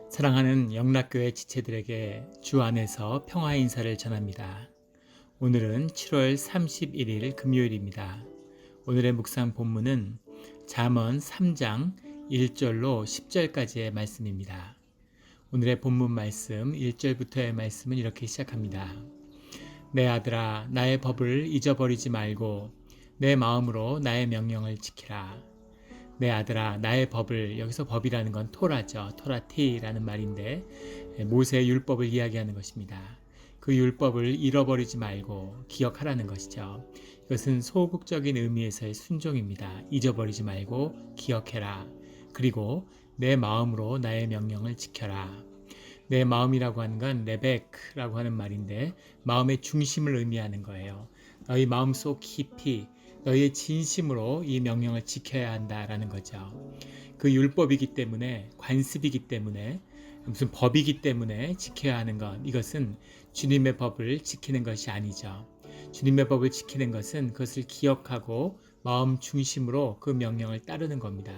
사랑하는 영락교회 지체들에게 주 안에서 평화 인사를 전합니다. 오늘은 7월 31일 금요일입니다. 오늘의 묵상 본문은 잠언 3장 1절로 10절까지의 말씀입니다. 오늘의 본문 말씀 1절부터의 말씀은 이렇게 시작합니다. 내 아들아, 나의 법을 잊어버리지 말고 내 마음으로 나의 명령을 지키라. 내 아들아, 나의 법을, 여기서 법이라는 건 토라죠. 토라티라는 말인데 모세의 율법을 이야기하는 것입니다. 그 율법을 잃어버리지 말고 기억하라는 것이죠. 이것은 소극적인 의미에서의 순종입니다. 잊어버리지 말고 기억해라. 그리고 내 마음으로 나의 명령을 지켜라. 내 마음이라고 하는 건 레벡라고 하는 말인데 마음의 중심을 의미하는 거예요. 너희 마음속 깊이 너희의 진심으로 이 명령을 지켜야 한다라는 거죠. 그 율법이기 때문에, 관습이기 때문에, 무슨 법이기 때문에 지켜야 하는 것, 이것은 주님의 법을 지키는 것이 아니죠. 주님의 법을 지키는 것은 그것을 기억하고 마음 중심으로 그 명령을 따르는 겁니다.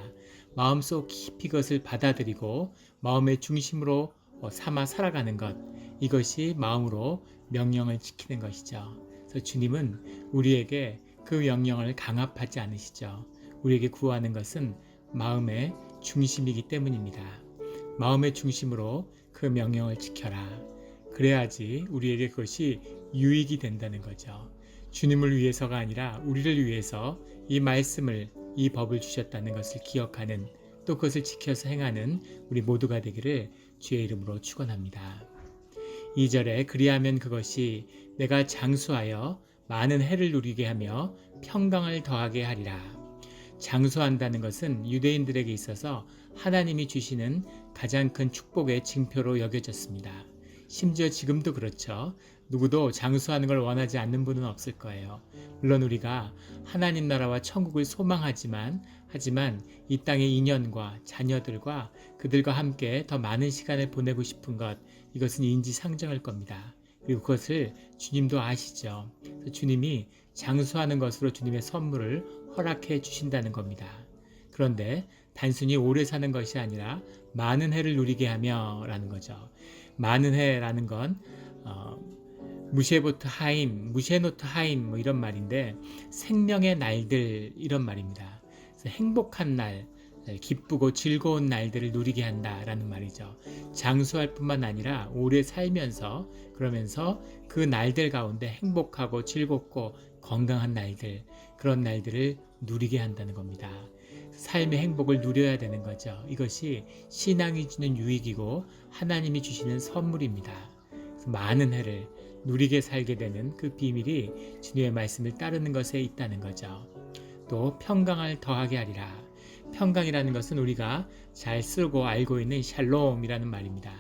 마음속 깊이 그것을 받아들이고 마음의 중심으로 삼아 살아가는 것, 이것이 마음으로 명령을 지키는 것이죠. 그래서 주님은 우리에게 그 명령을 강압하지 않으시죠. 우리에게 구하는 것은 마음의 중심이기 때문입니다. 마음의 중심으로 그 명령을 지켜라. 그래야지 우리에게 그것이 유익이 된다는 거죠. 주님을 위해서가 아니라 우리를 위해서 이 말씀을, 이 법을 주셨다는 것을 기억하는, 또 그것을 지켜서 행하는 우리 모두가 되기를 주의 이름으로 축원합니다. 2절에 그리하면 그것이 내가 장수하여 많은 해를 누리게 하며 평강을 더하게 하리라. 장수한다는 것은 유대인들에게 있어서 하나님이 주시는 가장 큰 축복의 징표로 여겨졌습니다. 심지어 지금도 그렇죠. 누구도 장수하는 걸 원하지 않는 분은 없을 거예요. 물론 우리가 하나님 나라와 천국을 소망하지만 이 땅의 인연과 자녀들과 그들과 함께 더 많은 시간을 보내고 싶은 것, 이것은 인지상정일 겁니다. 그리고 그것을 주님도 아시죠. 그래서 주님이 장수하는 것으로 주님의 선물을 허락해 주신다는 겁니다. 그런데 단순히 오래 사는 것이 아니라 많은 해를 누리게 하며 라는 거죠. 많은 해라는 건 무셰노트 하임 뭐 이런 말인데 생명의 날들 이런 말입니다. 그래서 행복한 날, 기쁘고 즐거운 날들을 누리게 한다라는 말이죠. 장수할 뿐만 아니라 오래 살면서 그러면서 그 날들 가운데 행복하고 즐겁고 건강한 날들, 그런 날들을 누리게 한다는 겁니다. 삶의 행복을 누려야 되는 거죠. 이것이 신앙이 주는 유익이고 하나님이 주시는 선물입니다. 많은 해를 누리게 살게 되는 그 비밀이 주님의 말씀을 따르는 것에 있다는 거죠. 또 평강을 더하게 하리라. 평강이라는 것은 우리가 잘 쓰고 알고 있는 샬롬이라는 말입니다.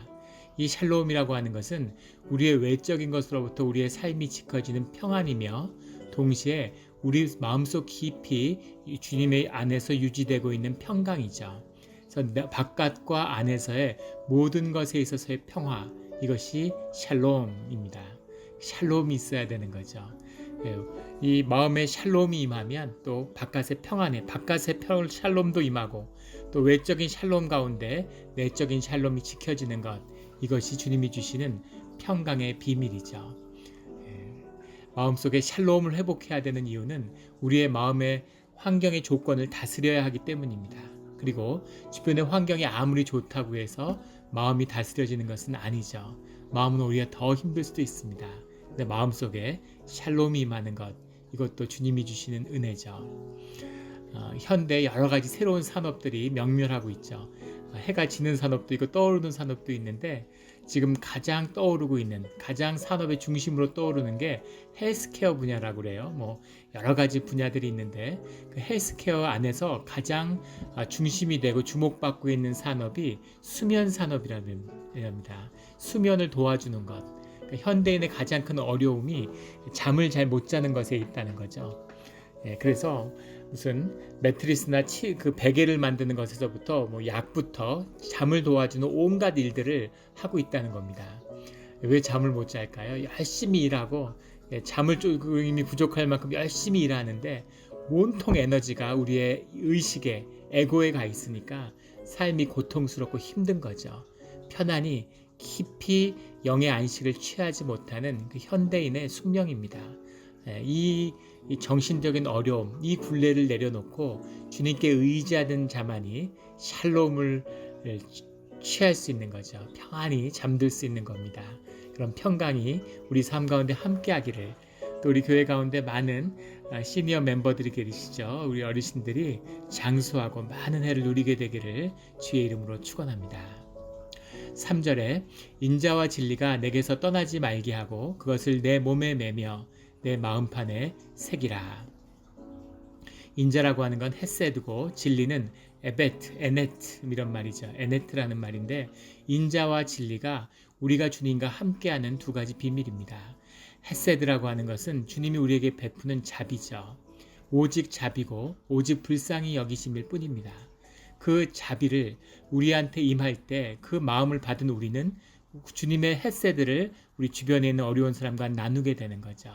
이 샬롬이라고 하는 것은 우리의 외적인 것으로부터 우리의 삶이 지켜지는 평안이며 동시에 우리 마음속 깊이 주님의 안에서 유지되고 있는 평강이죠. 그래서 바깥과 안에서의 모든 것에 있어서의 평화, 이것이 샬롬입니다. 샬롬이 있어야 되는 거죠. 이 마음에 샬롬이 임하면 또 바깥의 평안에 바깥의 샬롬도 임하고 또 외적인 샬롬 가운데 내적인 샬롬이 지켜지는 것, 이것이 주님이 주시는 평강의 비밀이죠. 마음속에 샬롬을 회복해야 되는 이유는 우리의 마음의 환경의 조건을 다스려야 하기 때문입니다. 그리고 주변의 환경이 아무리 좋다고 해서 마음이 다스려지는 것은 아니죠. 마음은 오히려 더 힘들 수도 있습니다. 근데 마음속에 샬롬이 임하는 것, 이것도 주님이 주시는 은혜죠. 현대 여러 가지 새로운 산업들이 명멸하고 있죠. 해가 지는 산업도 있고 떠오르는 산업도 있는데 지금 가장 떠오르고 있는, 가장 산업의 중심으로 떠오르는 게 헬스케어 분야라고 그래요. 뭐 여러 가지 분야들이 있는데 그 헬스케어 안에서 가장 중심이 되고 주목받고 있는 산업이 수면 산업이랍니다. 수면을 도와주는 것. 그러니까 현대인의 가장 큰 어려움이 잠을 잘 못 자는 것에 있다는 거죠. 그래서 무슨 매트리스나 그 베개를 만드는 것에서부터 뭐 약부터 잠을 도와주는 온갖 일들을 하고 있다는 겁니다. 왜 잠을 못 잘까요? 열심히 일하고 잠을 조금이 부족할 만큼 열심히 일하는데 온통 에너지가 우리의 의식에, 에고에 가 있으니까 삶이 고통스럽고 힘든 거죠. 편안히 깊이 영의 안식을 취하지 못하는 그 현대인의 숙명입니다. 이 정신적인 어려움, 이 굴레를 내려놓고 주님께 의지하는 자만이 샬롬을 취할 수 있는 거죠. 평안히 잠들 수 있는 겁니다. 그런 평강이 우리 삶 가운데 함께하기를, 또 우리 교회 가운데 많은 시니어 멤버들이 계시죠. 우리 어르신들이 장수하고 많은 해를 누리게 되기를 주의 이름으로 축원합니다. 3절에 인자와 진리가 내게서 떠나지 말게 하고 그것을 내 몸에 매며 내 마음판에 새기라. 인자라고 하는 건 헤세드고 진리는 에베트, 에네트 이런 말이죠. 에네트라는 말인데 인자와 진리가 우리가 주님과 함께하는 두 가지 비밀입니다. 헤세드라고 하는 것은 주님이 우리에게 베푸는 자비죠. 오직 자비고 오직 불쌍히 여기심일 뿐입니다. 그 자비를 우리한테 임할 때 그 마음을 받은 우리는 주님의 헤세드를 우리 주변에 있는 어려운 사람과 나누게 되는 거죠.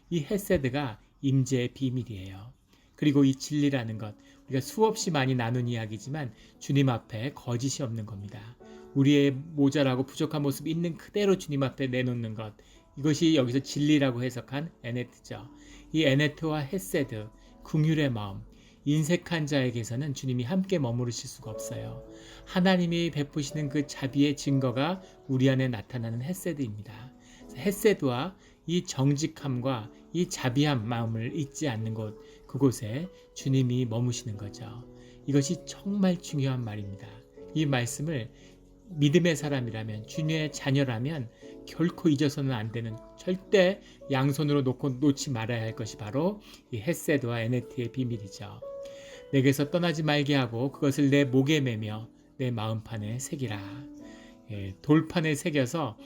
이 헤세드가 임재의 비밀이에요. 그리고 이 진리라는 것, 우리가 수없이 많이 나눈 이야기지만 주님 앞에 거짓이 없는 겁니다. 우리의 모자라고 부족한 모습 있는 그대로 주님 앞에 내놓는 것, 이것이 여기서 진리라고 해석한 에네트죠. 이 에네트와 헤세드, 긍휼의 마음, 인색한 자에게서는 주님이 함께 머무르실 수가 없어요. 하나님이 베푸시는 그 자비의 증거가 우리 안에 나타나는 헤세드입니다. 헤세드와 이 정직함과 이 자비한 마음을 잊지 않는 곳, 그곳에 주님이 머무시는 거죠. 이것이 정말 중요한 말입니다. 이 말씀을 믿음의 사람이라면, 주님의 자녀라면 결코 잊어서는 안 되는, 절대 양손으로 놓지 말아야 할 것이 바로 이 헤세드와 에네트의 비밀이죠. 내게서 떠나지 말게 하고 그것을 내 목에 매며 내 마음판에 새기라. 돌판에 새겨서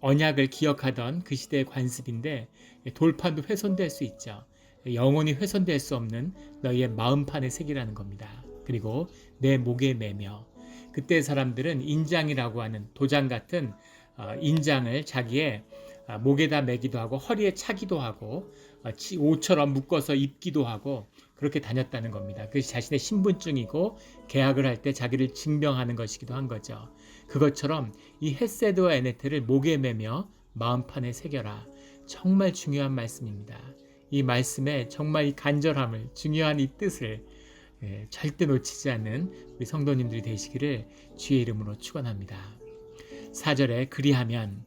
언약을 기억하던 그 시대의 관습인데 돌판도 훼손될 수 있죠. 영원히 훼손될 수 없는 너희의 마음판에 새기라는 겁니다. 그리고 내 목에 매며, 그때 사람들은 인장이라고 하는 도장 같은 인장을 자기의 목에다 매기도 하고 허리에 차기도 하고 옷처럼 묶어서 입기도 하고 그렇게 다녔다는 겁니다. 그것이 자신의 신분증이고 계약을 할 때 자기를 증명하는 것이기도 한 거죠. 그것처럼 이 헤세드와 에네트를 목에 매며 마음판에 새겨라. 정말 중요한 말씀입니다. 이 말씀에 정말 이 간절함을, 중요한 이 뜻을 절대 놓치지 않는 우리 성도님들이 되시기를 주의 이름으로 축원합니다. 4절에 그리하면,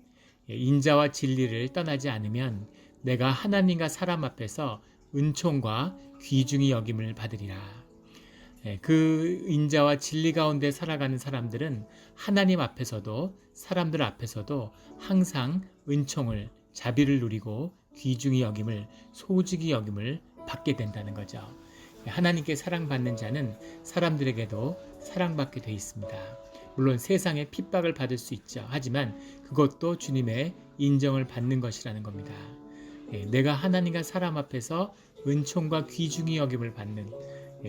인자와 진리를 떠나지 않으면 내가 하나님과 사람 앞에서 은총과 귀중히 여김을 받으리라. 그 인자와 진리 가운데 살아가는 사람들은 하나님 앞에서도 사람들 앞에서도 항상 은총을, 자비를 누리고 귀중히 여김을, 소중히 여김을 받게 된다는 거죠. 하나님께 사랑받는 자는 사람들에게도 사랑받게 돼 있습니다. 물론 세상에 핍박을 받을 수 있죠. 하지만 그것도 주님의 인정을 받는 것이라는 겁니다. 내가 하나님과 사람 앞에서 은총과 귀중히 여김을 받는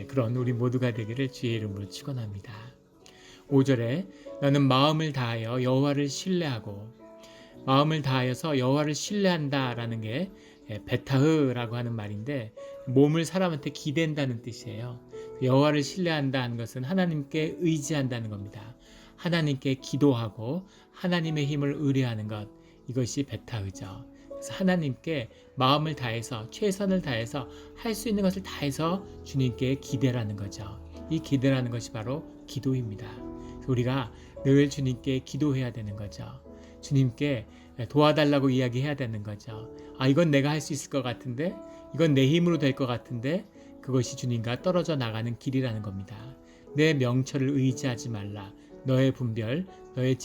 그런 우리 모두가 되기를 주의 이름으로 축원합니다. 5절에 너는 마음을 다하여 여호와를 신뢰하고, 마음을 다하여서 여호와를 신뢰한다라는 게 베타흐라고 하는 말인데 몸을 사람한테 기댄다는 뜻이에요. 여호와를 신뢰한다는 것은 하나님께 의지한다는 겁니다. 하나님께 기도하고 하나님의 힘을 의뢰하는 것, 이것이 베타흐죠. 그래서 하나님께 마음을 다해서, 최선을 다해서 할 수 있는 것을 다해서 주님께 기대라는 거죠. 이 기대라는 것이 바로 기도입니다. 우리가 늘 주님께 기도해야 되는 거죠. 주님께 도와달라고 이야기해야 되는 거죠. 이건 내가 할 수 있을 것 같은데, 이건 내 힘으로 될 것 같은데, 그것이 주님과 떨어져 나가는 길이라는 겁니다. 내 명철을 의지하지 말라. 너의 분별, 너의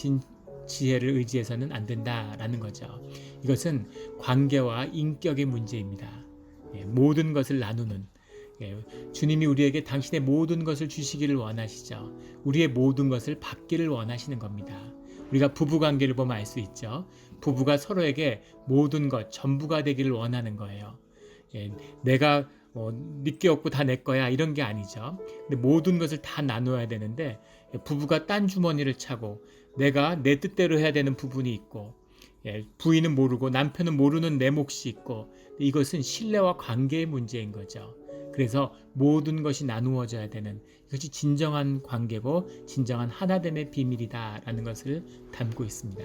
지혜를 의지해서는 안 된다라는 거죠. 이것은 관계와 인격의 문제입니다. 모든 것을 나누는, 주님이 우리에게 당신의 모든 것을 주시기를 원하시죠. 우리의 모든 것을 받기를 원하시는 겁니다. 우리가 부부관계를 보면 알 수 있죠. 부부가 서로에게 모든 것, 전부가 되기를 원하는 거예요. 내가 네게 없고 다 내 거야 이런 게 아니죠. 근데 모든 것을 다 나눠야 되는데 부부가 딴 주머니를 차고 내가 내 뜻대로 해야 되는 부분이 있고, 부인은 모르고 남편은 모르는 내 몫이 있고, 이것은 신뢰와 관계의 문제인 거죠. 그래서 모든 것이 나누어져야 되는, 이것이 진정한 관계고 진정한 하나됨의 비밀이다라는 것을 담고 있습니다.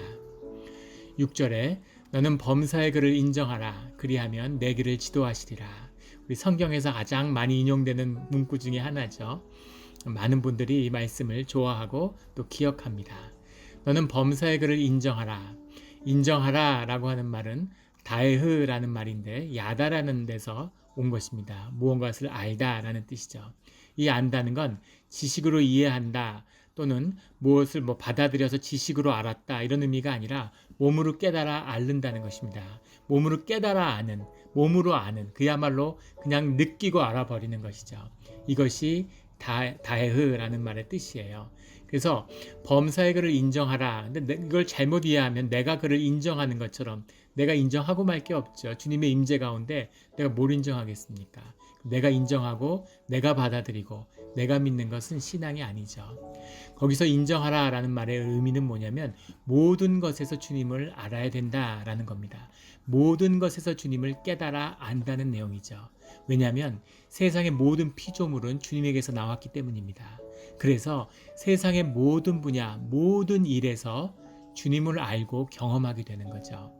6절에 너는 범사의 그를 인정하라. 그리하면 내 길을 지도하시리라. 우리 성경에서 가장 많이 인용되는 문구 중에 하나죠. 많은 분들이 이 말씀을 좋아하고 또 기억합니다. 너는 범사의 그를 인정하라. 인정하라 라고 하는 말은 다에흐라는 말인데 야다라는 데서 온 것입니다. 무언가를 알다 라는 뜻이죠. 이 안다는 건 지식으로 이해한다 또는 무엇을 받아들여서 지식으로 알았다 이런 의미가 아니라 몸으로 깨달아 앓는다는 것입니다. 몸으로 깨달아 아는, 몸으로 아는, 그야말로 그냥 느끼고 알아버리는 것이죠. 이것이 다에흐라는 말의 뜻이에요. 그래서 범사의 그를 인정하라. 근데 이걸 잘못 이해하면 내가 그를 인정하는 것처럼 내가 인정하고 말 게 없죠. 주님의 임재 가운데 내가 뭘 인정하겠습니까? 내가 인정하고 내가 받아들이고 내가 믿는 것은 신앙이 아니죠. 거기서 인정하라 라는 말의 의미는 뭐냐면 모든 것에서 주님을 알아야 된다라는 겁니다. 모든 것에서 주님을 깨달아 안다는 내용이죠. 왜냐하면 세상의 모든 피조물은 주님에게서 나왔기 때문입니다. 그래서 세상의 모든 분야, 모든 일에서 주님을 알고 경험하게 되는 거죠.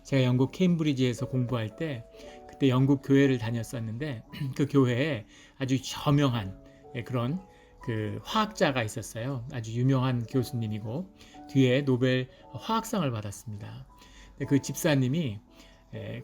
제가 영국 케임브리지에서 공부할 때 그때 영국 교회를 다녔었는데 그 교회에 아주 저명한 그런 그 화학자가 있었어요. 아주 유명한 교수님이고 뒤에 노벨 화학상을 받았습니다. 그 집사님이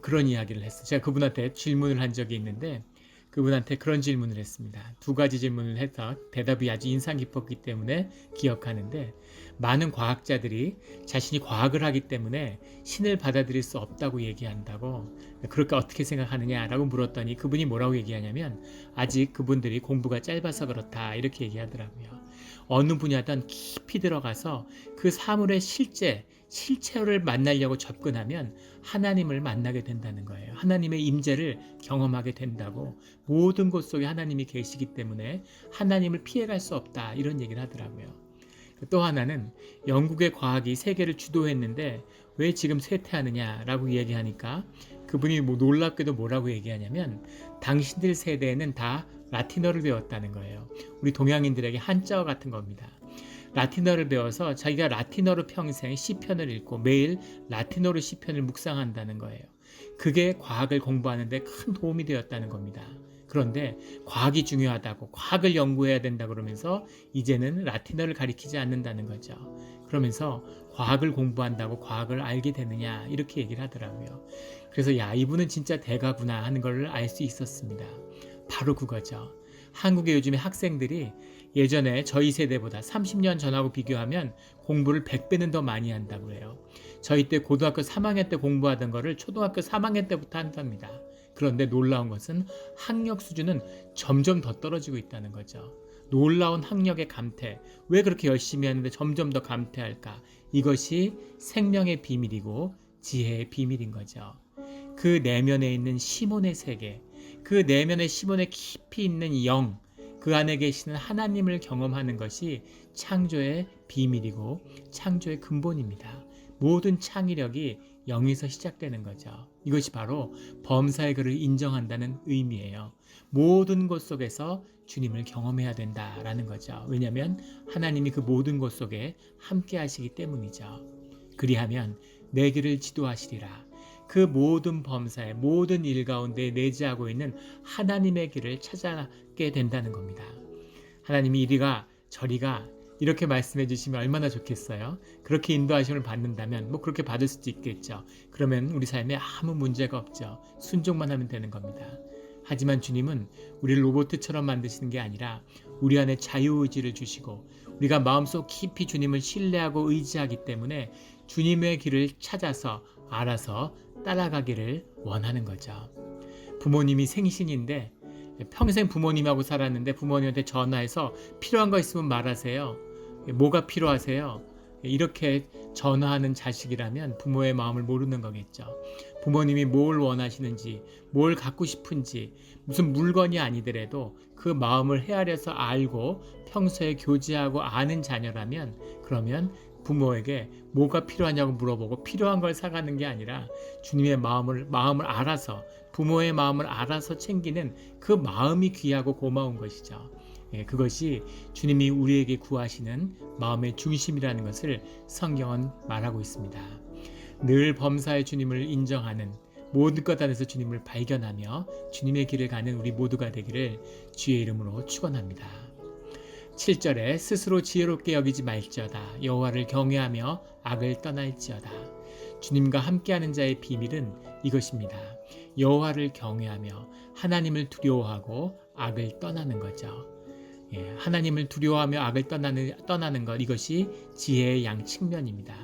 그런 이야기를 했어요. 제가 그분한테 질문을 한 적이 있는데 그분한테 그런 질문을 했습니다. 2가지 질문을 해서 대답이 아주 인상 깊었기 때문에 기억하는데 많은 과학자들이 자신이 과학을 하기 때문에 신을 받아들일 수 없다고 얘기한다고 그렇게 어떻게 생각하느냐라고 물었더니 그분이 뭐라고 얘기하냐면 아직 그분들이 공부가 짧아서 그렇다 이렇게 얘기하더라고요. 어느 분야든 깊이 들어가서 그 사물의 실체를 만나려고 접근하면 하나님을 만나게 된다는 거예요. 하나님의 임재를 경험하게 된다고 모든 곳 속에 하나님이 계시기 때문에 하나님을 피해갈 수 없다 이런 얘기를 하더라고요. 또 하나는 영국의 과학이 세계를 주도했는데 왜 지금 쇠퇴하느냐라고 얘기하니까 그분이 놀랍게도 뭐라고 얘기하냐면 당신들 세대에는 다 라틴어를 배웠다는 거예요. 우리 동양인들에게 한자어 같은 겁니다. 라틴어를 배워서 자기가 라틴어로 평생 시편을 읽고 매일 라틴어로 시편을 묵상한다는 거예요. 그게 과학을 공부하는 데 큰 도움이 되었다는 겁니다. 그런데 과학이 중요하다고 과학을 연구해야 된다 그러면서 이제는 라틴어를 가리키지 않는다는 거죠. 그러면서 과학을 공부한다고 과학을 알게 되느냐 이렇게 얘기를 하더라고요. 그래서 야 이분은 진짜 대가구나 하는 걸 알 수 있었습니다. 바로 그거죠. 한국의 요즘에 학생들이 예전에 저희 세대보다 30년 전하고 비교하면 공부를 100배는 더 많이 한다고 해요. 저희 때 고등학교 3학년 때 공부하던 거를 초등학교 3학년 때부터 한답니다. 그런데 놀라운 것은 학력 수준은 점점 더 떨어지고 있다는 거죠. 놀라운 학력의 감퇴. 왜 그렇게 열심히 하는데 점점 더 감퇴할까? 이것이 생명의 비밀이고 지혜의 비밀인 거죠. 그 내면에 있는 시몬의 세계, 그 내면의 시몬에 깊이 있는 영, 그 안에 계시는 하나님을 경험하는 것이 창조의 비밀이고 창조의 근본입니다. 모든 창의력이 영에서 시작되는 거죠. 이것이 바로 범사의 그를 인정한다는 의미예요. 모든 곳 속에서 주님을 경험해야 된다라는 거죠. 왜냐하면 하나님이 그 모든 곳 속에 함께 하시기 때문이죠. 그리하면 내 길을 지도하시리라. 그 모든 범사의 모든 일 가운데 내재하고 있는 하나님의 길을 찾아게 된다는 겁니다. 하나님이 이리가 저리가 이렇게 말씀해 주시면 얼마나 좋겠어요. 그렇게 인도하심을 받는다면 그렇게 받을 수도 있겠죠. 그러면 우리 삶에 아무 문제가 없죠. 순종만 하면 되는 겁니다. 하지만 주님은 우리를 로봇처럼 만드시는 게 아니라 우리 안에 자유의지를 주시고 우리가 마음속 깊이 주님을 신뢰하고 의지하기 때문에 주님의 길을 찾아서 알아서 따라가기를 원하는 거죠. 부모님이 생신인데 평생 부모님하고 살았는데 부모님한테 전화해서 필요한 거 있으면 말하세요. 뭐가 필요하세요? 이렇게 전화하는 자식이라면 부모의 마음을 모르는 거겠죠. 부모님이 뭘 원하시는지, 뭘 갖고 싶은지, 무슨 물건이 아니더라도 그 마음을 헤아려서 알고 평소에 교제하고 아는 자녀라면 그러면 부모에게 뭐가 필요하냐고 물어보고 필요한 걸 사가는 게 아니라 주님의 마음을 알아서 부모의 마음을 알아서 챙기는 그 마음이 귀하고 고마운 것이죠. 그것이 주님이 우리에게 구하시는 마음의 중심이라는 것을 성경은 말하고 있습니다. 늘 범사의 주님을 인정하는, 모든 것 안에서 주님을 발견하며 주님의 길을 가는 우리 모두가 되기를 주의 이름으로 축원합니다. 7절에 스스로 지혜롭게 여기지 말지어다. 여호와를 경외하며 악을 떠날지어다. 주님과 함께하는 자의 비밀은 이것입니다. 여호와를 경외하며 하나님을 두려워하고 악을 떠나는 거죠. 하나님을 두려워하며 악을 떠나는 것, 이것이 지혜의 양 측면입니다.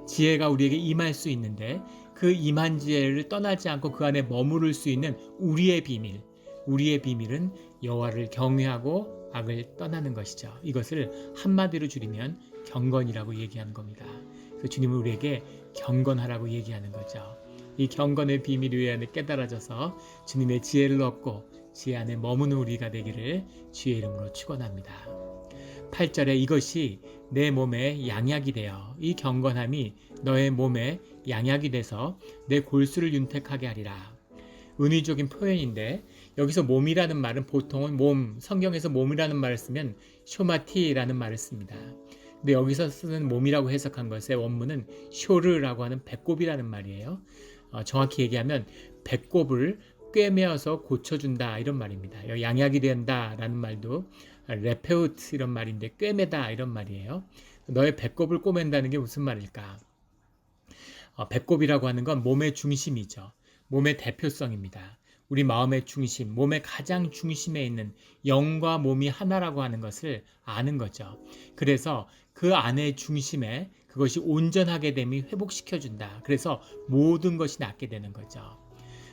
지혜가 우리에게 임할 수 있는데 그 임한 지혜를 떠나지 않고 그 안에 머무를 수 있는 우리의 비밀은 여호와를 경외하고 악을 떠나는 것이죠. 이것을 한마디로 줄이면 경건이라고 얘기하는 겁니다. 그래서 주님은 우리에게 경건하라고 얘기하는 거죠. 이 경건의 비밀이 우리 안에 깨달아져서 주님의 지혜를 얻고 지혜 안에 머무는 우리가 되기를 주의 이름으로 축원합니다. 8절에 이것이 내 몸에 양약이 되어, 이 경건함이 너의 몸에 양약이 돼서 내 골수를 윤택하게 하리라. 은유적인 표현인데 여기서 몸이라는 말은 보통은 성경에서 몸이라는 말을 쓰면 쇼마티라는 말을 씁니다. 근데 여기서 쓰는 몸이라고 해석한 것의 원문은 쇼르라고 하는 배꼽이라는 말이에요. 정확히 얘기하면 배꼽을 꿰매어서 고쳐준다, 이런 말입니다. 양약이 된다라는 말도 레페우트 이런 말인데 꿰매다 이런 말이에요. 너의 배꼽을 꼬맨다는 게 무슨 말일까? 배꼽이라고 하는 건 몸의 중심이죠. 몸의 대표성입니다. 우리 마음의 중심, 몸의 가장 중심에 있는 영과 몸이 하나라고 하는 것을 아는 거죠. 그래서 그 안의 중심에 그것이 온전하게 됨이 회복시켜준다. 그래서 모든 것이 낫게 되는 거죠.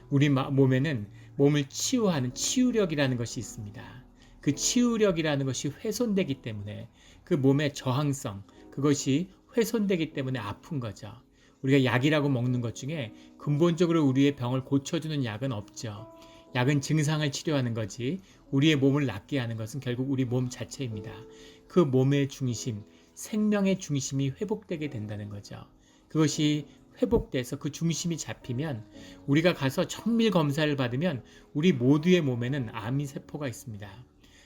우리 몸에는 몸을 치유하는 치유력이라는 것이 있습니다. 그 치유력이라는 것이 훼손되기 때문에 그 몸의 저항성, 그것이 훼손되기 때문에 아픈 거죠. 우리가 약이라고 먹는 것 중에 근본적으로 우리의 병을 고쳐주는 약은 없죠. 약은 증상을 치료하는 거지 우리의 몸을 낫게 하는 것은 결국 우리 몸 자체입니다. 그 몸의 중심, 생명의 중심이 회복되게 된다는 거죠. 그것이 회복돼서 그 중심이 잡히면 우리가 가서 정밀 검사를 받으면 우리 모두의 몸에는 암이 세포가 있습니다.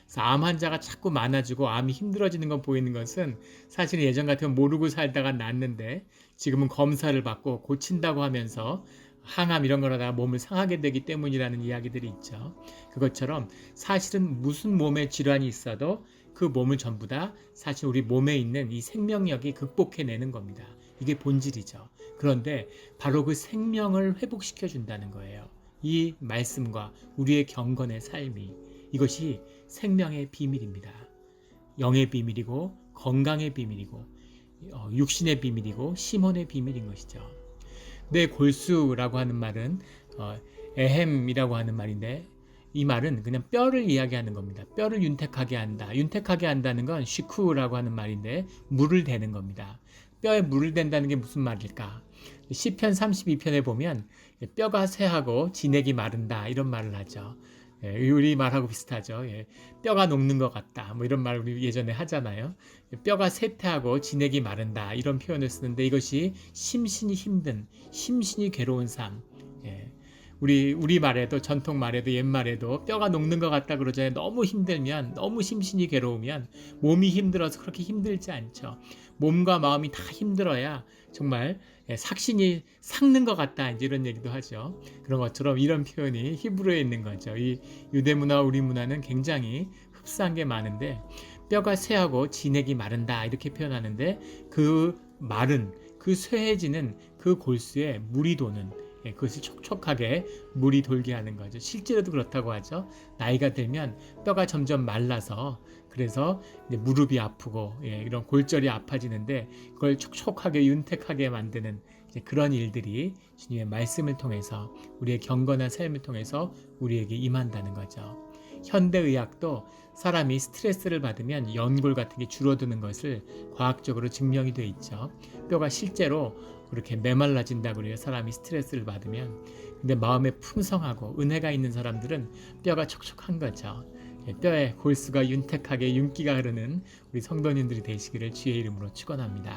그래서 암 환자가 자꾸 많아지고 암이 힘들어지는 건 보이는 것은 사실 예전 같으면 모르고 살다가 낫는데 지금은 검사를 받고 고친다고 하면서 항암 이런 거라다가 몸을 상하게 되기 때문이라는 이야기들이 있죠. 그것처럼 사실은 무슨 몸에 질환이 있어도 그 몸을 전부 다 사실 우리 몸에 있는 이 생명력이 극복해내는 겁니다. 이게 본질이죠. 그런데 바로 그 생명을 회복시켜 준다는 거예요. 이 말씀과 우리의 경건의 삶이, 이것이 생명의 비밀입니다. 영의 비밀이고 건강의 비밀이고 육신의 비밀이고 심원의 비밀인 것이죠. 내 골수라고 하는 말은 에헴이라고 하는 말인데 이 말은 그냥 뼈를 이야기하는 겁니다. 뼈를 윤택하게 한다. 윤택하게 한다는 건 시쿠라고 하는 말인데 물을 대는 겁니다. 뼈에 물을 댄다는 게 무슨 말일까? 시편 32편에 보면 뼈가 쇠하고 진액이 마른다 이런 말을 하죠. 우리 말하고 비슷하죠. 뼈가 녹는 것 같다. 뭐 이런 말 우리 예전에 하잖아요. 뼈가 쇠퇴하고 진액이 마른다 이런 표현을 쓰는데 이것이 심신이 힘든, 심신이 괴로운 삶. 우리 말에도 전통 말에도 옛 말에도 뼈가 녹는 것 같다 그러잖아요. 너무 힘들면, 너무 심신이 괴로우면 몸이 힘들어서 그렇게 힘들지 않죠. 몸과 마음이 다 힘들어야 정말 삭신이 삭는 것 같다 이제 이런 얘기도 하죠. 그런 것처럼 이런 표현이 히브리어에 있는 거죠. 이 유대 문화와 우리 문화는 굉장히 흡사한 게 많은데 뼈가 쇠하고 진액이 마른다 이렇게 표현하는데 그 마른, 그 쇠해지는 그 골수에 물이 도는, 그것이 촉촉하게 물이 돌게 하는 거죠. 실제로도 그렇다고 하죠. 나이가 들면 뼈가 점점 말라서 그래서 이제 무릎이 아프고 이런 골절이 아파지는데 그걸 촉촉하게 윤택하게 만드는 그런 일들이 주님의 말씀을 통해서 우리의 경건한 삶을 통해서 우리에게 임한다는 거죠. 현대의학도 사람이 스트레스를 받으면 연골 같은 게 줄어드는 것을 과학적으로 증명이 되어 있죠. 뼈가 실제로 그렇게 메말라진다고 그래요. 사람이 스트레스를 받으면. 근데 마음에 풍성하고 은혜가 있는 사람들은 뼈가 촉촉한 거죠. 뼈에 골수가 윤택하게 윤기가 흐르는 우리 성도님들이 되시기를 주의 이름으로 축원합니다.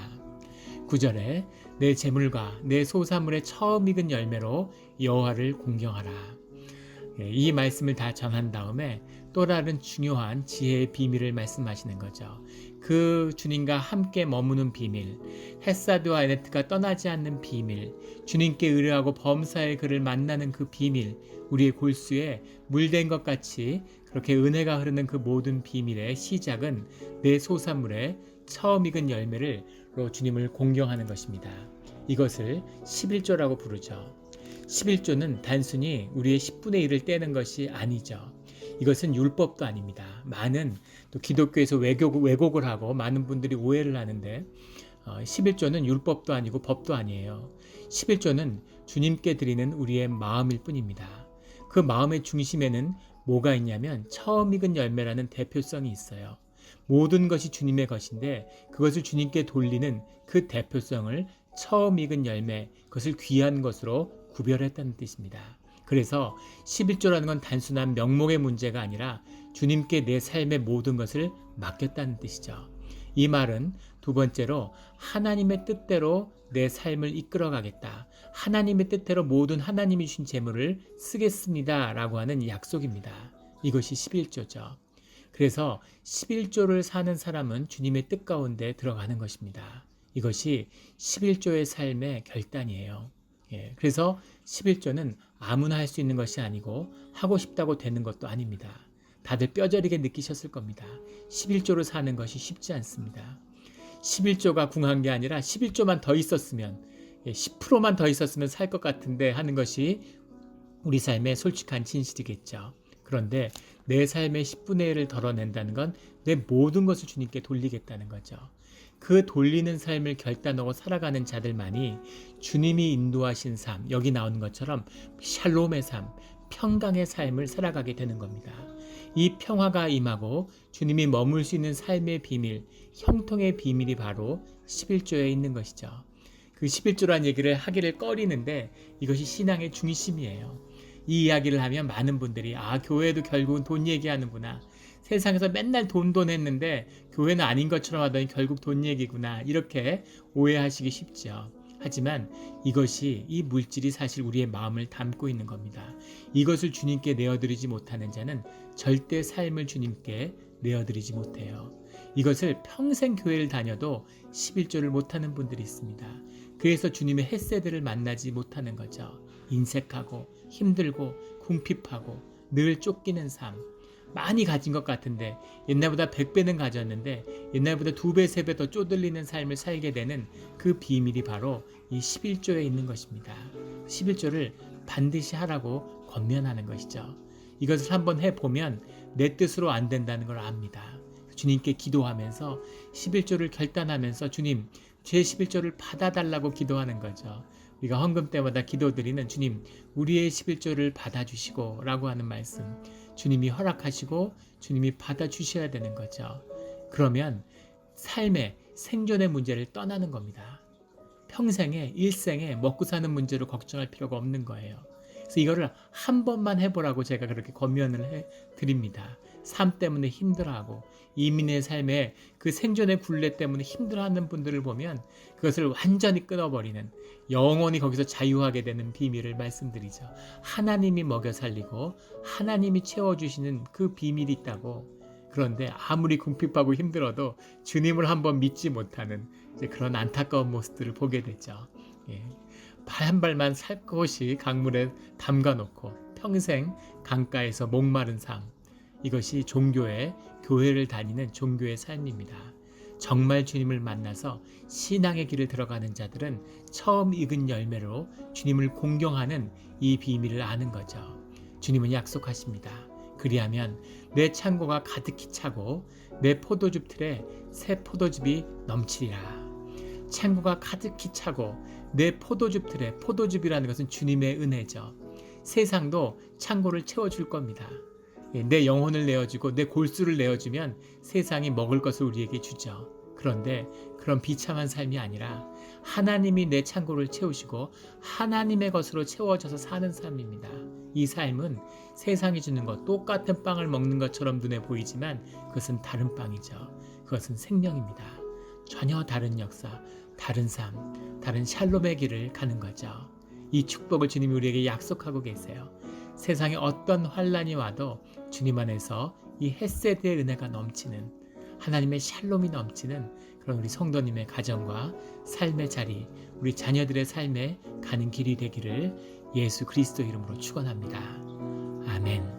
9절에 내 재물과 내 소사물의 처음 익은 열매로 여호와를 공경하라. 이 말씀을 다 전한 다음에 또 다른 중요한 지혜의 비밀을 말씀하시는 거죠. 그 주님과 함께 머무는 비밀, 햇사드와 에네트가 떠나지 않는 비밀, 주님께 의뢰하고 범사의 그를 만나는 그 비밀, 우리의 골수에 물된 것 같이 그렇게 은혜가 흐르는 그 모든 비밀의 시작은 내 소산물의 처음 익은 열매를 주님을 공경하는 것입니다. 이것을 11조라고 부르죠. 11조는 단순히 우리의 10분의 1을 떼는 것이 아니죠. 이것은 율법도 아닙니다. 많은 또 기독교에서 왜곡을 하고 많은 분들이 오해를 하는데 11조는 율법도 아니고 법도 아니에요. 11조는 주님께 드리는 우리의 마음일 뿐입니다. 그 마음의 중심에는 뭐가 있냐면 처음 익은 열매라는 대표성이 있어요. 모든 것이 주님의 것인데 그것을 주님께 돌리는 그 대표성을 처음 익은 열매, 그것을 귀한 것으로 구별했다는 뜻입니다. 그래서 11조라는 건 단순한 명목의 문제가 아니라 주님께 내 삶의 모든 것을 맡겼다는 뜻이죠. 이 말은 두 번째로 하나님의 뜻대로 내 삶을 이끌어가겠다. 하나님의 뜻대로 모든 하나님이 주신 재물을 쓰겠습니다. 라고 하는 약속입니다. 이것이 11조죠. 그래서 11조를 사는 사람은 주님의 뜻 가운데 들어가는 것입니다. 이것이 11조의 삶의 결단이에요. 그래서 11조는 아무나 할 수 있는 것이 아니고 하고 싶다고 되는 것도 아닙니다. 다들 뼈저리게 느끼셨을 겁니다. 11조를 사는 것이 쉽지 않습니다. 11조가 궁한 게 아니라 11조만 더 있었으면 10%만 더 있었으면 살 것 같은데 하는 것이 우리 삶의 솔직한 진실이겠죠. 그런데 내 삶의 10분의 1을 덜어낸다는 건 내 모든 것을 주님께 돌리겠다는 거죠. 그 돌리는 삶을 결단하고 살아가는 자들만이 주님이 인도하신 삶, 여기 나오는 것처럼 샬롬의 삶, 평강의 삶을 살아가게 되는 겁니다. 이 평화가 임하고 주님이 머물 수 있는 삶의 비밀, 형통의 비밀이 바로 11조에 있는 것이죠. 그 11조라는 얘기를 하기를 꺼리는데 이것이 신앙의 중심이에요. 이 이야기를 하면 많은 분들이 교회도 결국은 돈 얘기하는구나. 세상에서 맨날 돈 했는데 교회는 아닌 것처럼 하더니 결국 돈 얘기구나. 이렇게 오해하시기 쉽죠. 하지만 이것이 이 물질이 사실 우리의 마음을 담고 있는 겁니다. 이것을 주님께 내어드리지 못하는 자는 절대 삶을 주님께 내어드리지 못해요. 이것을 평생 교회를 다녀도 11조를 못하는 분들이 있습니다. 그래서 주님의 햇새들을 만나지 못하는 거죠. 인색하고 힘들고 궁핍하고 늘 쫓기는 삶. 많이 가진 것 같은데 옛날보다 100배는 가졌는데 옛날보다 2배, 3배 더 쪼들리는 삶을 살게 되는 그 비밀이 바로 이 11조에 있는 것입니다. 11조를 반드시 하라고 권면하는 것이죠. 이것을 한번 해보면 내 뜻으로 안 된다는 걸 압니다. 주님께 기도하면서 11조를 결단하면서 주님, 제 11조를 받아달라고 기도하는 거죠. 우리가 헌금 때마다 기도드리는 주님, 우리의 11조를 받아주시고 라고 하는 말씀, 주님이 허락하시고 주님이 받아주셔야 되는 거죠. 그러면 삶의 생존의 문제를 떠나는 겁니다. 평생에 일생에 먹고 사는 문제로 걱정할 필요가 없는 거예요. 그래서 이거를 한 번만 해보라고 제가 그렇게 권면을 해드립니다. 삶 때문에 힘들어하고 이민의 삶에 그 생존의 굴레 때문에 힘들어하는 분들을 보면 그것을 완전히 끊어버리는, 영원히 거기서 자유하게 되는 비밀을 말씀드리죠. 하나님이 먹여 살리고 하나님이 채워주시는 그 비밀이 있다고. 그런데 아무리 궁핍하고 힘들어도 주님을 한번 믿지 못하는 이제 그런 안타까운 모습들을 보게 되죠. 발 한 발만 살것이 강물에 담가놓고 평생 강가에서 목마른 삶, 이것이 교회를 다니는 종교의 삶입니다. 정말 주님을 만나서 신앙의 길을 들어가는 자들은 처음 익은 열매로 주님을 공경하는 이 비밀을 아는 거죠. 주님은 약속하십니다. 그리하면 내 창고가 가득히 차고 내 포도즙 틀에 새 포도즙이 넘치리라. 창고가 가득히 차고 내 포도즙 틀에, 포도즙이라는 것은 주님의 은혜죠. 세상도 창고를 채워줄 겁니다. 내 영혼을 내어주고 내 골수를 내어주면 세상이 먹을 것을 우리에게 주죠. 그런데 그런 비참한 삶이 아니라 하나님이 내 창고를 채우시고 하나님의 것으로 채워져서 사는 삶입니다. 이 삶은 세상이 주는 것, 똑같은 빵을 먹는 것처럼 눈에 보이지만 그것은 다른 빵이죠. 그것은 생명입니다. 전혀 다른 역사, 다른 삶, 다른 샬롬의 길을 가는 거죠. 이 축복을 주님이 우리에게 약속하고 계세요. 세상에 어떤 환란이 와도 주님 안에서 이 헤세드의 은혜가 넘치는, 하나님의 샬롬이 넘치는 그런 우리 성도님의 가정과 삶의 자리, 우리 자녀들의 삶에 가는 길이 되기를 예수 그리스도 이름으로 축원합니다. 아멘.